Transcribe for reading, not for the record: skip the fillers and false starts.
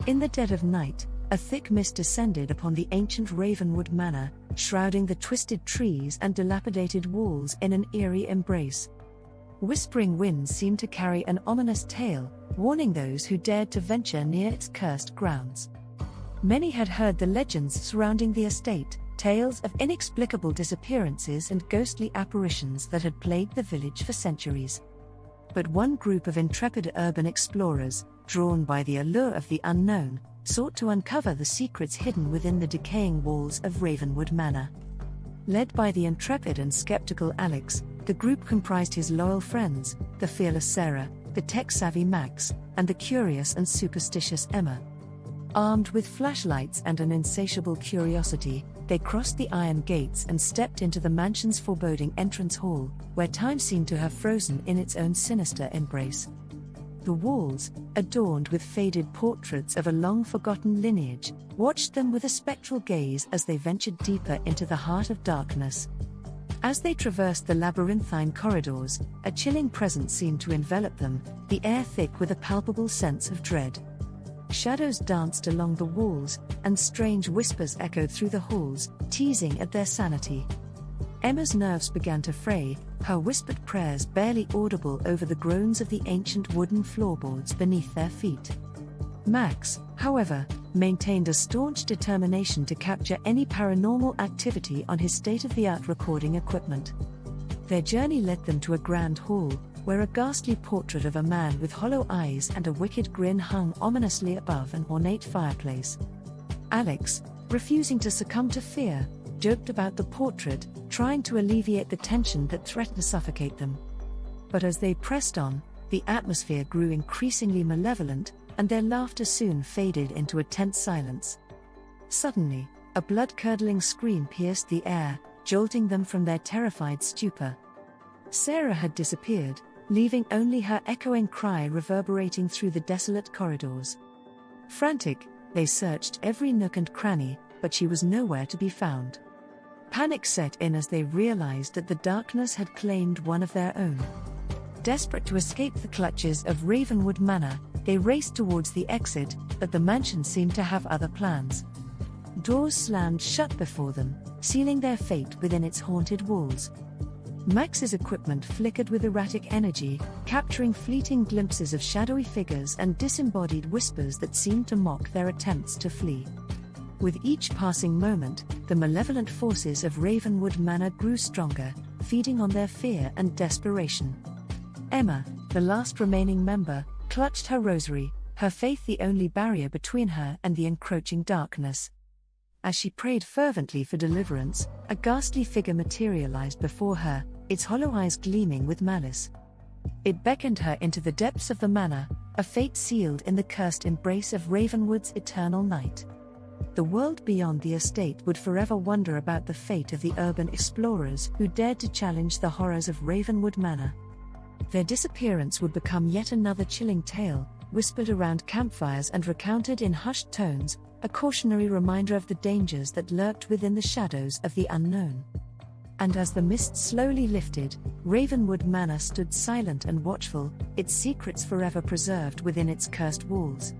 In the dead of night, a thick mist descended upon the ancient Ravenwood Manor, shrouding the twisted trees and dilapidated walls in an eerie embrace. Whispering winds seemed to carry an ominous tale, warning those who dared to venture near its cursed grounds. Many had heard the legends surrounding the estate, tales of inexplicable disappearances and ghostly apparitions that had plagued the village for centuries. But one group of intrepid urban explorers, drawn by the allure of the unknown, sought to uncover the secrets hidden within the decaying walls of Ravenwood Manor. Led by the intrepid and skeptical Alex, the group comprised his loyal friends, the fearless Sarah, the tech-savvy Max, and the curious and superstitious Emma. Armed with flashlights and an insatiable curiosity, they crossed the iron gates and stepped into the mansion's foreboding entrance hall, where time seemed to have frozen in its own sinister embrace. The walls, adorned with faded portraits of a long-forgotten lineage, watched them with a spectral gaze as they ventured deeper into the heart of darkness. As they traversed the labyrinthine corridors, a chilling presence seemed to envelop them, the air thick with a palpable sense of dread. Shadows danced along the walls, and strange whispers echoed through the halls, teasing at their sanity. Emma's nerves began to fray, her whispered prayers barely audible over the groans of the ancient wooden floorboards beneath their feet. Max, however, maintained a staunch determination to capture any paranormal activity on his state-of-the-art recording equipment. Their journey led them to a grand hall, where a ghastly portrait of a man with hollow eyes and a wicked grin hung ominously above an ornate fireplace. Alex, refusing to succumb to fear, joked about the portrait, trying to alleviate the tension that threatened to suffocate them. But as they pressed on, the atmosphere grew increasingly malevolent, and their laughter soon faded into a tense silence. Suddenly, a blood-curdling scream pierced the air, jolting them from their terrified stupor. Sarah had disappeared, leaving only her echoing cry reverberating through the desolate corridors. Frantic, they searched every nook and cranny, but she was nowhere to be found. Panic set in as they realized that the darkness had claimed one of their own. Desperate to escape the clutches of Ravenwood Manor, they raced towards the exit, but the mansion seemed to have other plans. Doors slammed shut before them, sealing their fate within its haunted walls. Max's equipment flickered with erratic energy, capturing fleeting glimpses of shadowy figures and disembodied whispers that seemed to mock their attempts to flee. With each passing moment, the malevolent forces of Ravenwood Manor grew stronger, feeding on their fear and desperation. Emma, the last remaining member, clutched her rosary, her faith the only barrier between her and the encroaching darkness. As she prayed fervently for deliverance, a ghastly figure materialized before her, its hollow eyes gleaming with malice. It beckoned her into the depths of the manor, a fate sealed in the cursed embrace of Ravenwood's eternal night. The world beyond the estate would forever wonder about the fate of the urban explorers who dared to challenge the horrors of Ravenwood Manor. Their disappearance would become yet another chilling tale, whispered around campfires and recounted in hushed tones, a cautionary reminder of the dangers that lurked within the shadows of the unknown. And as the mist slowly lifted, Ravenwood Manor stood silent and watchful, its secrets forever preserved within its cursed walls.